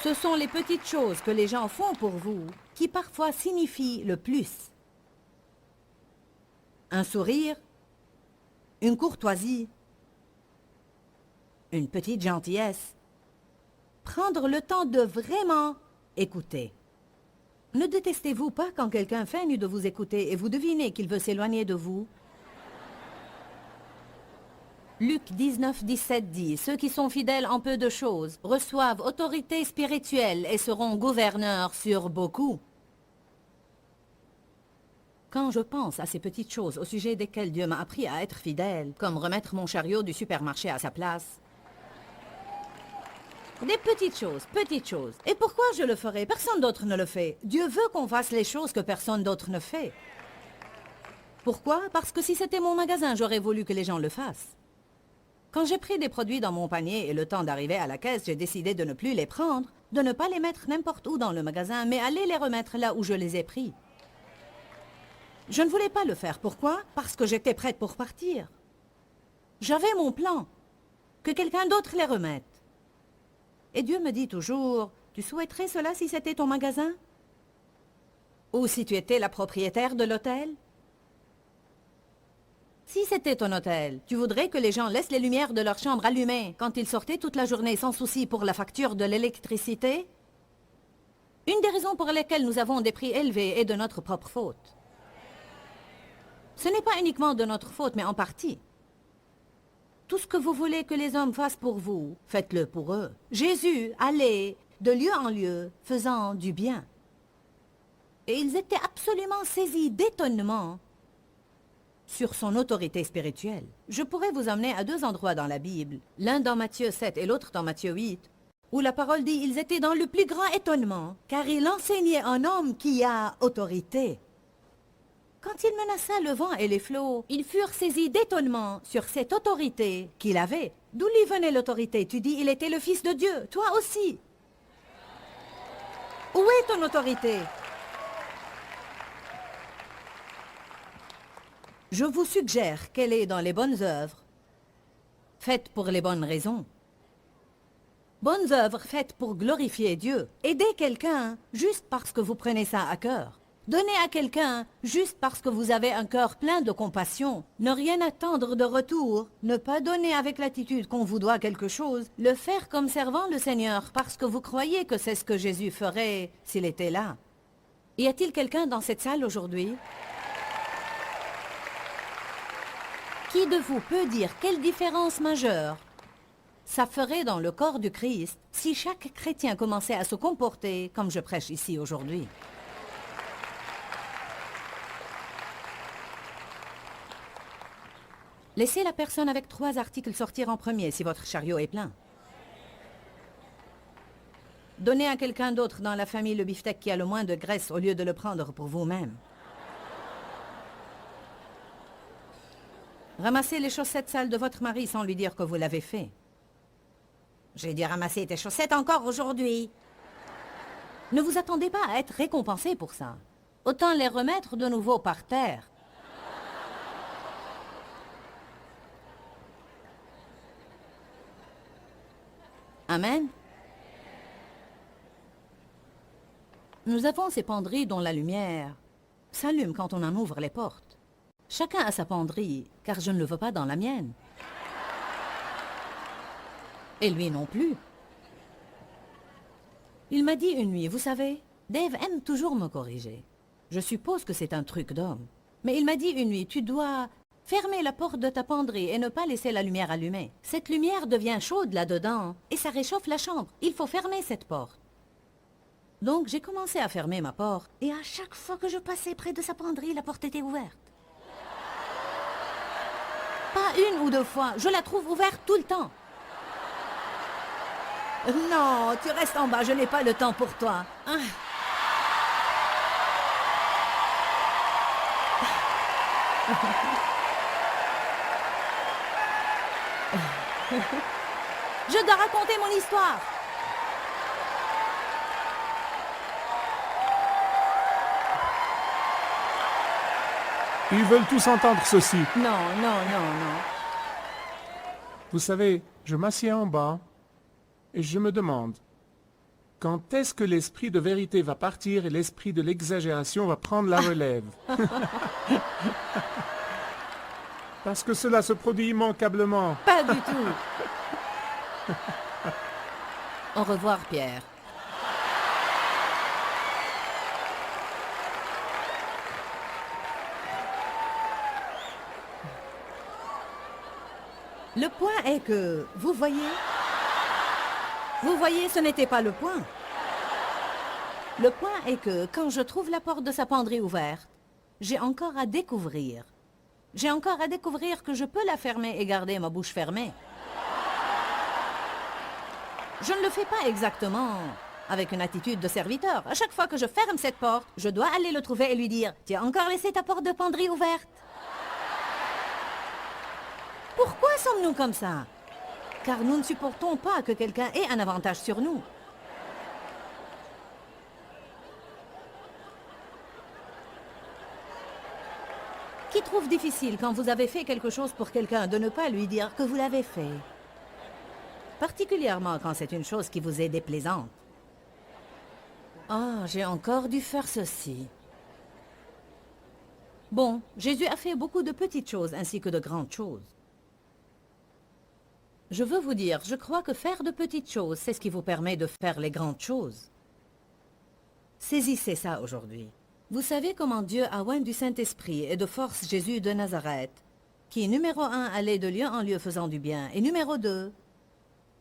Ce sont les petites choses que les gens font pour vous qui parfois signifient le plus. Un sourire, une courtoisie, une petite gentillesse. Prendre le temps de vraiment écouter. Ne détestez-vous pas quand quelqu'un feigne de vous écouter et vous devinez qu'il veut s'éloigner de vous? Luc 19, 17 dit, « Ceux qui sont fidèles en peu de choses reçoivent autorité spirituelle et seront gouverneurs sur beaucoup. » Quand je pense à ces petites choses au sujet desquelles Dieu m'a appris à être fidèle, comme remettre mon chariot du supermarché à sa place, des petites choses, petites choses. Et pourquoi je le ferai? Personne d'autre ne le fait. Dieu veut qu'on fasse les choses que personne d'autre ne fait. Pourquoi? Parce que si c'était mon magasin, j'aurais voulu que les gens le fassent. Quand j'ai pris des produits dans mon panier et le temps d'arriver à la caisse, j'ai décidé de ne plus les prendre, de ne pas les mettre n'importe où dans le magasin, mais aller les remettre là où je les ai pris. Je ne voulais pas le faire. Pourquoi? Parce que j'étais prête pour partir. J'avais mon plan. Que quelqu'un d'autre les remette. Et Dieu me dit toujours, tu souhaiterais cela si c'était ton magasin? Ou si tu étais la propriétaire de l'hôtel? Si c'était ton hôtel, tu voudrais que les gens laissent les lumières de leur chambre allumées quand ils sortaient toute la journée sans souci pour la facture de l'électricité? Une des raisons pour lesquelles nous avons des prix élevés est de notre propre faute. Ce n'est pas uniquement de notre faute, mais en partie. Tout ce que vous voulez que les hommes fassent pour vous, faites-le pour eux. Jésus allait de lieu en lieu, faisant du bien. Et ils étaient absolument saisis d'étonnement sur son autorité spirituelle. Je pourrais vous emmener à deux endroits dans la Bible, l'un dans Matthieu 7 et l'autre dans Matthieu 8, où la parole dit « Ils étaient dans le plus grand étonnement, car il enseignait un homme qui a autorité. » Quand il menaça le vent et les flots, ils furent saisis d'étonnement sur cette autorité qu'il avait. D'où lui venait l'autorité? Tu dis, il était le Fils de Dieu, toi aussi. Où est ton autorité? Je vous suggère qu'elle est dans les bonnes œuvres, faites pour les bonnes raisons. Bonnes œuvres faites pour glorifier Dieu. Aidez quelqu'un juste parce que vous prenez ça à cœur. Donnez à quelqu'un juste parce que vous avez un cœur plein de compassion. Ne rien attendre de retour. Ne pas donner avec l'attitude qu'on vous doit quelque chose. Le faire comme servant le Seigneur parce que vous croyez que c'est ce que Jésus ferait s'il était là. Y a-t-il quelqu'un dans cette salle aujourd'hui? Qui de vous peut dire quelle différence majeure ça ferait dans le corps du Christ si chaque chrétien commençait à se comporter comme je prêche ici aujourd'hui? Laissez la personne avec 3 articles sortir en premier si votre chariot est plein. Donnez à quelqu'un d'autre dans la famille le beefsteak qui a le moins de graisse au lieu de le prendre pour vous-même. Ramassez les chaussettes sales de votre mari sans lui dire que vous l'avez fait. J'ai dû ramasser tes chaussettes encore aujourd'hui. Ne vous attendez pas à être récompensé pour ça. Autant les remettre de nouveau par terre. Amen. Nous avons ces penderies dont la lumière s'allume quand on en ouvre les portes. Chacun a sa penderie, car je ne le veux pas dans la mienne. Et lui non plus. Il m'a dit une nuit, vous savez, Dave aime toujours me corriger. Je suppose que c'est un truc d'homme. Mais il m'a dit une nuit, tu dois fermer la porte de ta penderie et ne pas laisser la lumière allumée. Cette lumière devient chaude là-dedans et ça réchauffe la chambre. Il faut fermer cette porte. Donc j'ai commencé à fermer ma porte et à chaque fois que je passais près de sa penderie, la porte était ouverte. Pas une ou 2 fois, je la trouve ouverte tout le temps. Non, tu restes en bas, je n'ai pas le temps pour toi. Ah. Je dois raconter mon histoire. Ils veulent tous entendre ceci. Non, non, non, non. Vous savez, je m'assieds en bas et je me demande, quand est-ce que l'esprit de vérité va partir et l'esprit de l'exagération va prendre la relève? Parce que cela se produit immanquablement. Pas du tout. Au revoir, Pierre. Le point est que, vous voyez, ce n'était pas le point. Le point est que, quand je trouve la porte de sa penderie ouverte, j'ai encore à découvrir. J'ai encore à découvrir que je peux la fermer et garder ma bouche fermée. Je ne le fais pas exactement avec une attitude de serviteur. À chaque fois que je ferme cette porte, je dois aller le trouver et lui dire « Tu as encore laissé ta porte de penderie ouverte ?» Pourquoi sommes-nous comme ça? Car nous ne supportons pas que quelqu'un ait un avantage sur nous. Qui trouve difficile quand vous avez fait quelque chose pour quelqu'un de ne pas lui dire que vous l'avez fait? Particulièrement quand c'est une chose qui vous est déplaisante. Ah, j'ai encore dû faire ceci. Bon, Jésus a fait beaucoup de petites choses ainsi que de grandes choses. Je veux vous dire, je crois que faire de petites choses, c'est ce qui vous permet de faire les grandes choses. Saisissez ça aujourd'hui. Vous savez comment Dieu a oint du Saint-Esprit et de force Jésus de Nazareth, qui, numéro 1, allait de lieu en lieu faisant du bien, et numéro 2,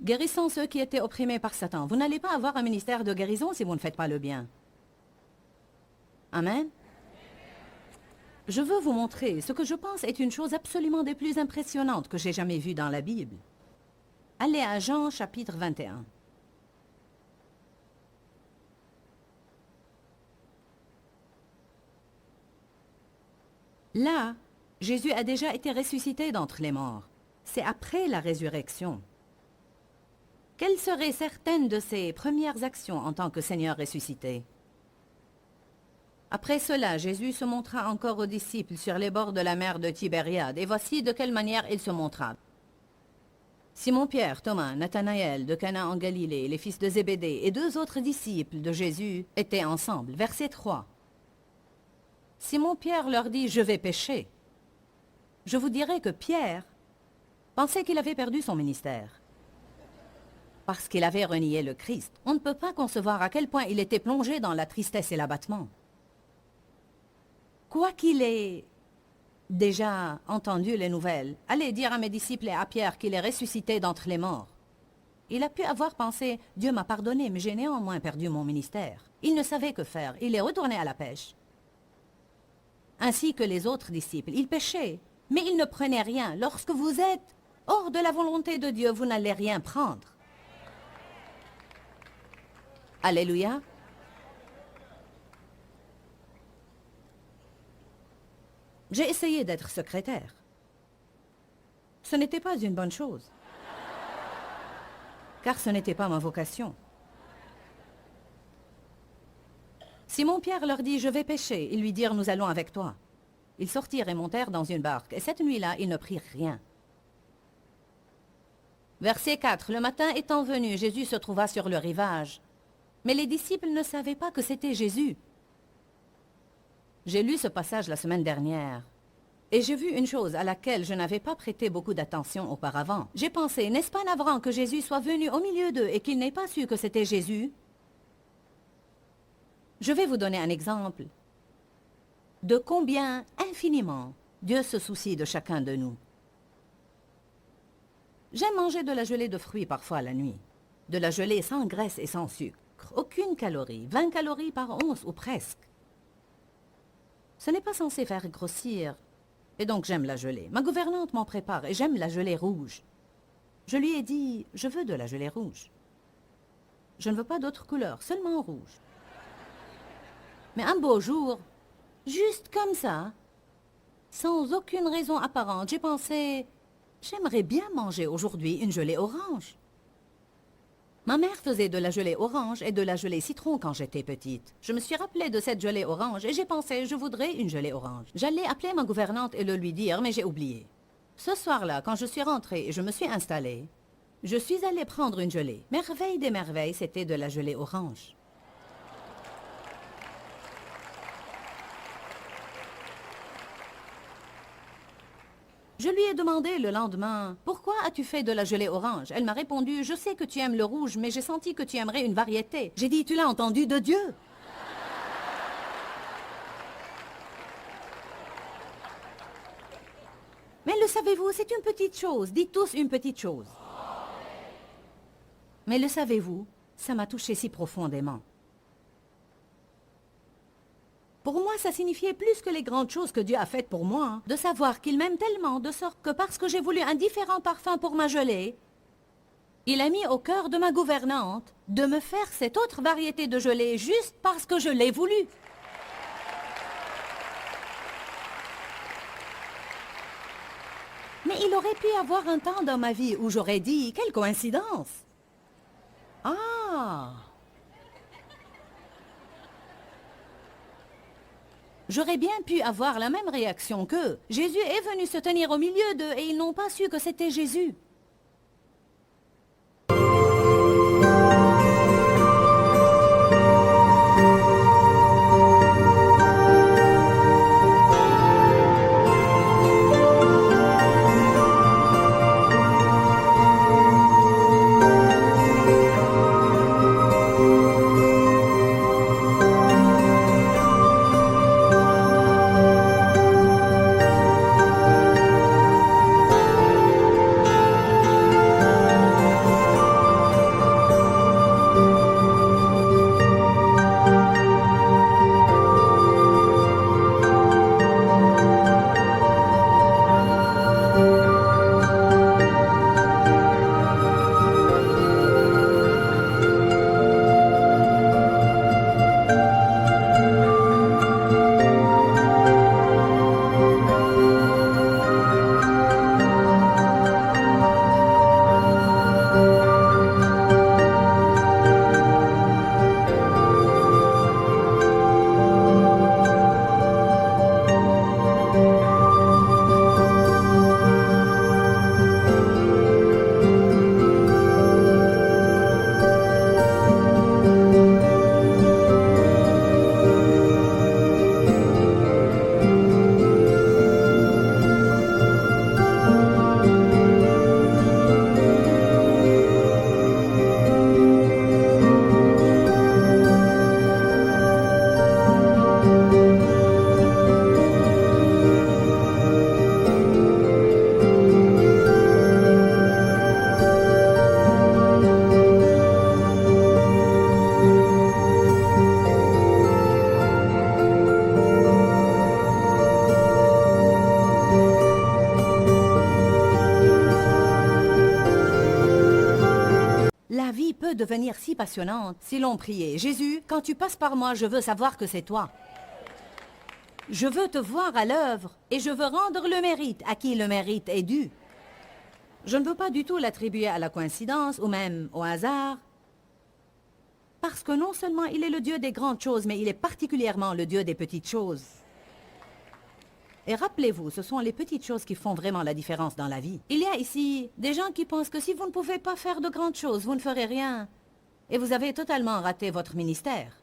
guérissant ceux qui étaient opprimés par Satan. Vous n'allez pas avoir un ministère de guérison si vous ne faites pas le bien. Amen. Je veux vous montrer ce que je pense est une chose absolument des plus impressionnantes que j'ai jamais vues dans la Bible. Allez à Jean chapitre 21. Là, Jésus a déjà été ressuscité d'entre les morts. C'est après la résurrection. Quelles seraient certaines de ses premières actions en tant que Seigneur ressuscité? Après cela, Jésus se montra encore aux disciples sur les bords de la mer de Tibériade, et voici de quelle manière il se montra. Simon-Pierre, Thomas, Nathanaël de Cana en Galilée, les fils de Zébédée et 2 autres disciples de Jésus étaient ensemble. Verset 3. Simon-Pierre leur dit « Je vais pêcher ». Je vous dirai que Pierre pensait qu'il avait perdu son ministère. Parce qu'il avait renié le Christ. On ne peut pas concevoir à quel point il était plongé dans la tristesse et l'abattement. Quoiqu'il ait déjà entendu les nouvelles, allez dire à mes disciples et à Pierre qu'il est ressuscité d'entre les morts. Il a pu avoir pensé « Dieu m'a pardonné, mais j'ai néanmoins perdu mon ministère ». Il ne savait que faire. Il est retourné à la pêche. Ainsi que les autres disciples. Ils pêchaient, mais ils ne prenaient rien. Lorsque vous êtes hors de la volonté de Dieu, vous n'allez rien prendre. Alléluia. J'ai essayé d'être secrétaire. Ce n'était pas une bonne chose, car ce n'était pas ma vocation. Simon-Pierre leur dit « Je vais pêcher ». Ils lui dirent « Nous allons avec toi ». Ils sortirent et montèrent dans une barque, et cette nuit-là, ils ne prirent rien. Verset 4. Le matin étant venu, Jésus se trouva sur le rivage. Mais les disciples ne savaient pas que c'était Jésus. J'ai lu ce passage la semaine dernière, et j'ai vu une chose à laquelle je n'avais pas prêté beaucoup d'attention auparavant. J'ai pensé, n'est-ce pas navrant que Jésus soit venu au milieu d'eux et qu'il n'ait pas su que c'était Jésus? Je vais vous donner un exemple de combien infiniment Dieu se soucie de chacun de nous. J'aime manger de la gelée de fruits parfois la nuit. De la gelée sans graisse et sans sucre. Aucune calorie, 20 calories par once ou presque. Ce n'est pas censé faire grossir, et donc j'aime la gelée. Ma gouvernante m'en prépare et j'aime la gelée rouge. Je lui ai dit, je veux de la gelée rouge. Je ne veux pas d'autre couleur, seulement rouge. Mais un beau jour, juste comme ça, sans aucune raison apparente, j'ai pensé, j'aimerais bien manger aujourd'hui une gelée orange. Ma mère faisait de la gelée orange et de la gelée citron quand j'étais petite. Je me suis rappelée de cette gelée orange et j'ai pensé, je voudrais une gelée orange. J'allais appeler ma gouvernante et le lui dire, mais j'ai oublié. Ce soir-là, quand je suis rentrée et je me suis installée, je suis allée prendre une gelée. Merveille des merveilles, c'était de la gelée orange. Je lui ai demandé le lendemain, « Pourquoi as-tu fait de la gelée orange ?» Elle m'a répondu, « Je sais que tu aimes le rouge, mais j'ai senti que tu aimerais une variété. » J'ai dit, « Tu l'as entendu de Dieu ?» Mais le savez-vous, c'est une petite chose. Dites tous une petite chose. Mais le savez-vous, ça m'a touché si profondément. Pour moi, ça signifiait plus que les grandes choses que Dieu a faites pour moi, de savoir qu'il m'aime tellement, de sorte que parce que j'ai voulu un différent parfum pour ma gelée, il a mis au cœur de ma gouvernante de me faire cette autre variété de gelée juste parce que je l'ai voulu. Mais il aurait pu y avoir un temps dans ma vie où j'aurais dit, quelle coïncidence! Ah! J'aurais bien pu avoir la même réaction qu'eux. Jésus est venu se tenir au milieu d'eux et ils n'ont pas su que c'était Jésus. La vie peut devenir si passionnante si l'on priait. Jésus, quand tu passes par moi, je veux savoir que c'est toi. Je veux te voir à l'œuvre et je veux rendre le mérite à qui le mérite est dû. Je ne veux pas du tout l'attribuer à la coïncidence ou même au hasard. Parce que non seulement il est le Dieu des grandes choses, mais il est particulièrement le Dieu des petites choses. Et rappelez-vous, ce sont les petites choses qui font vraiment la différence dans la vie. Il y a ici des gens qui pensent que si vous ne pouvez pas faire de grandes choses, vous ne ferez rien. Et vous avez totalement raté votre ministère.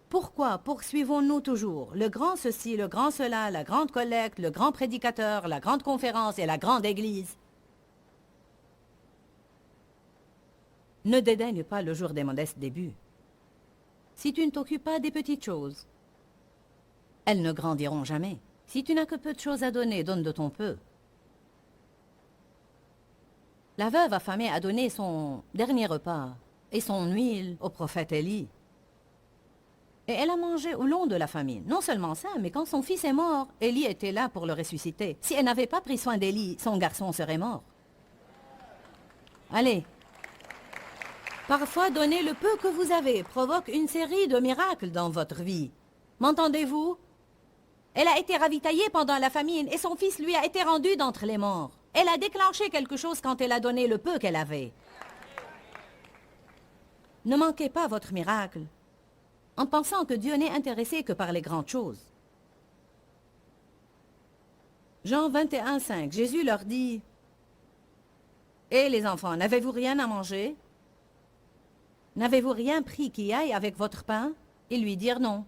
Pourquoi poursuivons-nous toujours le grand ceci, le grand cela, la grande collecte, le grand prédicateur, la grande conférence et la grande église? Ne dédaigne pas le jour des modestes débuts. Si tu ne t'occupes pas des petites choses, elles ne grandiront jamais. Si tu n'as que peu de choses à donner, donne de ton peu. La veuve affamée a donné son dernier repas et son huile au prophète Élie. Et elle a mangé au long de la famine. Non seulement ça, mais quand son fils est mort, Élie était là pour le ressusciter. Si elle n'avait pas pris soin d'Élie, son garçon serait mort. Allez. Parfois, donner le peu que vous avez provoque une série de miracles dans votre vie. M'entendez-vous? Elle a été ravitaillée pendant la famine et son fils lui a été rendu d'entre les morts. Elle a déclenché quelque chose quand elle a donné le peu qu'elle avait. Ne manquez pas votre miracle en pensant que Dieu n'est intéressé que par les grandes choses. Jean 21, 5, Jésus leur dit, « Et les enfants, n'avez-vous rien à manger? N'avez-vous rien pris qui aille avec votre pain? » Ils lui dirent non.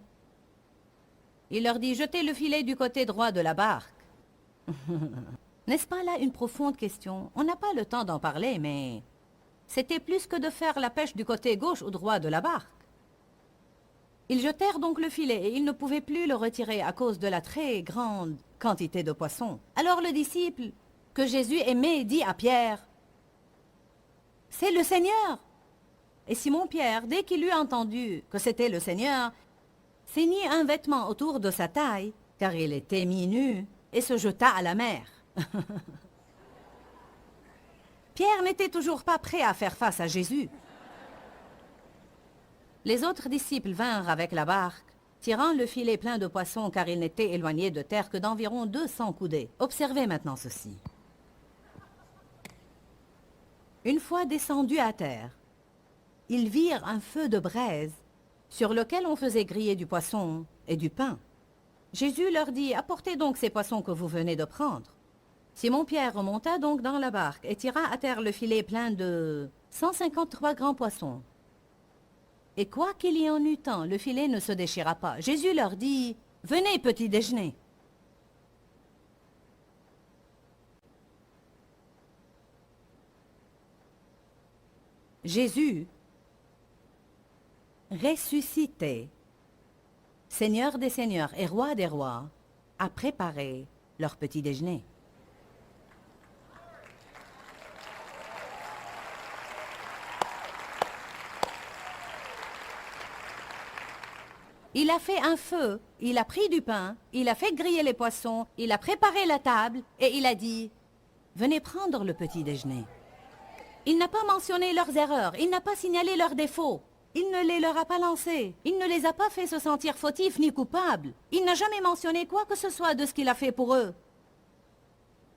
Il leur dit, « Jetez le filet du côté droit de la barque. » N'est-ce pas là une profonde question? On n'a pas le temps d'en parler, mais c'était plus que de faire la pêche du côté gauche ou droit de la barque. Ils jetèrent donc le filet et ils ne pouvaient plus le retirer à cause de la très grande quantité de poissons. Alors le disciple que Jésus aimait dit à Pierre, « C'est le Seigneur !» Et Simon-Pierre, dès qu'il eut entendu que c'était le Seigneur, ceignit un vêtement autour de sa taille, car il était mi-nu, et se jeta à la mer. Pierre n'était toujours pas prêt à faire face à Jésus. Les autres disciples vinrent avec la barque, tirant le filet plein de poissons car ils n'étaient éloignés de terre que d'environ 200 coudées. Observez maintenant ceci. Une fois descendus à terre, ils virent un feu de braise sur lequel on faisait griller du poisson et du pain. Jésus leur dit, « Apportez donc ces poissons que vous venez de prendre. » Simon-Pierre remonta donc dans la barque et tira à terre le filet plein de 153 grands poissons. Et quoi qu'il y en eût tant, le filet ne se déchira pas. Jésus leur dit, « Venez, petit déjeuner. » Jésus, ressuscité, Seigneur des seigneurs et roi des rois, a préparé leur petit déjeuner. Il a fait un feu, il a pris du pain, il a fait griller les poissons, il a préparé la table et il a dit « Venez prendre le petit déjeuner ». Il n'a pas mentionné leurs erreurs, il n'a pas signalé leurs défauts, il ne les leur a pas lancés, il ne les a pas fait se sentir fautifs ni coupables, il n'a jamais mentionné quoi que ce soit de ce qu'il a fait pour eux.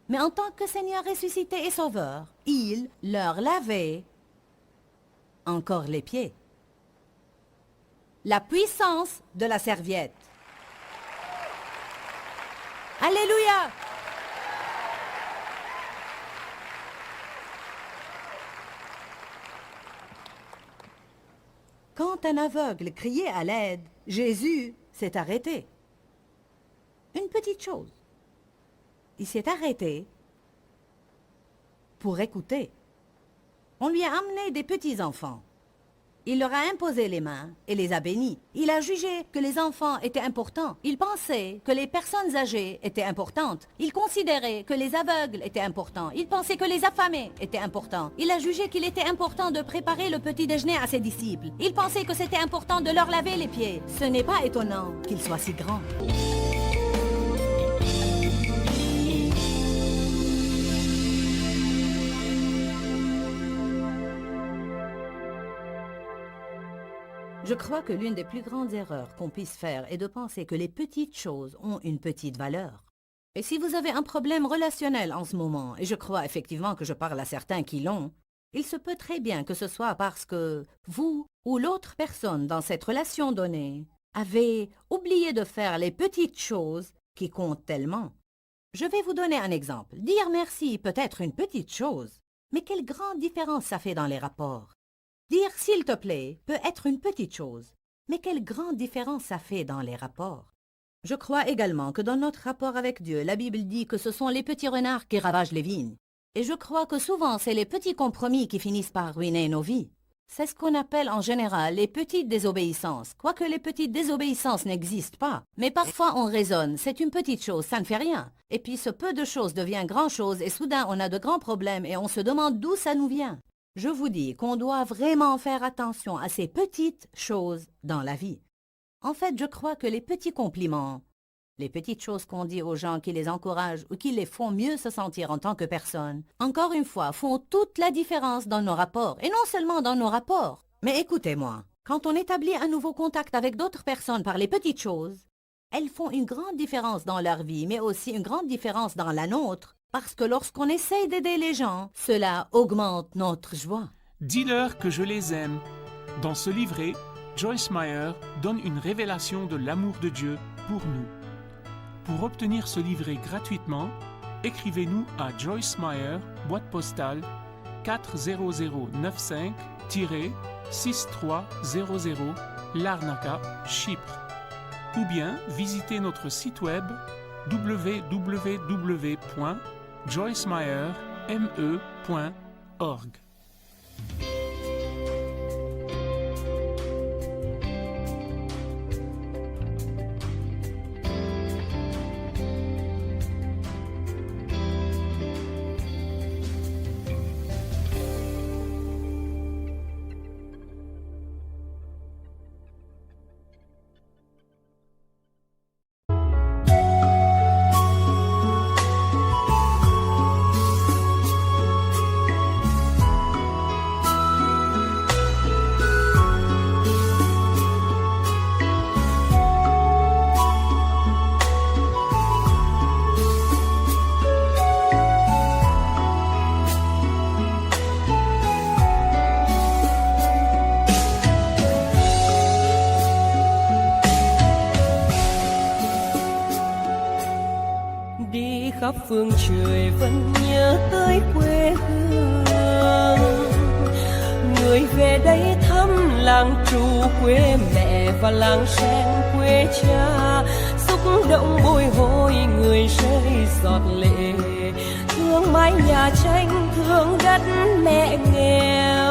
Mais en tant que Seigneur ressuscité et Sauveur, il leur lavait encore les pieds. La puissance de la serviette. Alléluia! Quand un aveugle criait à l'aide, Jésus s'est arrêté. Une petite chose. Il s'est arrêté pour écouter. On lui a amené des petits-enfants. Il leur a imposé les mains et les a bénis. Il a jugé que les enfants étaient importants. Il pensait que les personnes âgées étaient importantes. Il considérait que les aveugles étaient importants. Il pensait que les affamés étaient importants. Il a jugé qu'il était important de préparer le petit déjeuner à ses disciples. Il pensait que c'était important de leur laver les pieds. Ce n'est pas étonnant qu'il soit si grand. Je crois que l'une des plus grandes erreurs qu'on puisse faire est de penser que les petites choses ont une petite valeur. Et si vous avez un problème relationnel en ce moment, et je crois effectivement que je parle à certains qui l'ont, il se peut très bien que ce soit parce que vous ou l'autre personne dans cette relation donnée avez oublié de faire les petites choses qui comptent tellement. Je vais vous donner un exemple. Dire merci peut être une petite chose, mais quelle grande différence ça fait dans les rapports. Dire « s'il te plaît » peut être une petite chose, mais quelle grande différence ça fait dans les rapports. Je crois également que dans notre rapport avec Dieu, la Bible dit que ce sont les petits renards qui ravagent les vignes. Et je crois que souvent, c'est les petits compromis qui finissent par ruiner nos vies. C'est ce qu'on appelle en général les petites désobéissances, quoique les petites désobéissances n'existent pas. Mais parfois on raisonne, c'est une petite chose, ça ne fait rien. Et puis ce peu de choses devient grand-chose et soudain on a de grands problèmes et on se demande d'où ça nous vient. Je vous dis qu'on doit vraiment faire attention à ces petites choses dans la vie. En fait, je crois que les petits compliments, les petites choses qu'on dit aux gens qui les encouragent ou qui les font mieux se sentir en tant que personne, encore une fois, font toute la différence dans nos rapports. Et non seulement dans nos rapports. Mais écoutez-moi, quand on établit un nouveau contact avec d'autres personnes par les petites choses, elles font une grande différence dans leur vie, mais aussi une grande différence dans la nôtre. Parce que lorsqu'on essaye d'aider les gens, cela augmente notre joie. Dis-leur que je les aime. Dans ce livret, Joyce Meyer donne une révélation de l'amour de Dieu pour nous. Pour obtenir ce livret gratuitement, écrivez-nous à Joyce Meyer, boîte postale 40095-6300 Larnaca, Chypre. Ou bien visitez notre site web www.joycemeyer.org. khắp phương trời vẫn nhớ tới quê hương. Người về đây thăm làng trù quê mẹ và làng sen quê cha, xúc động bồi hồi người rơi giọt lệ, thương mái nhà tranh thương đất mẹ nghèo.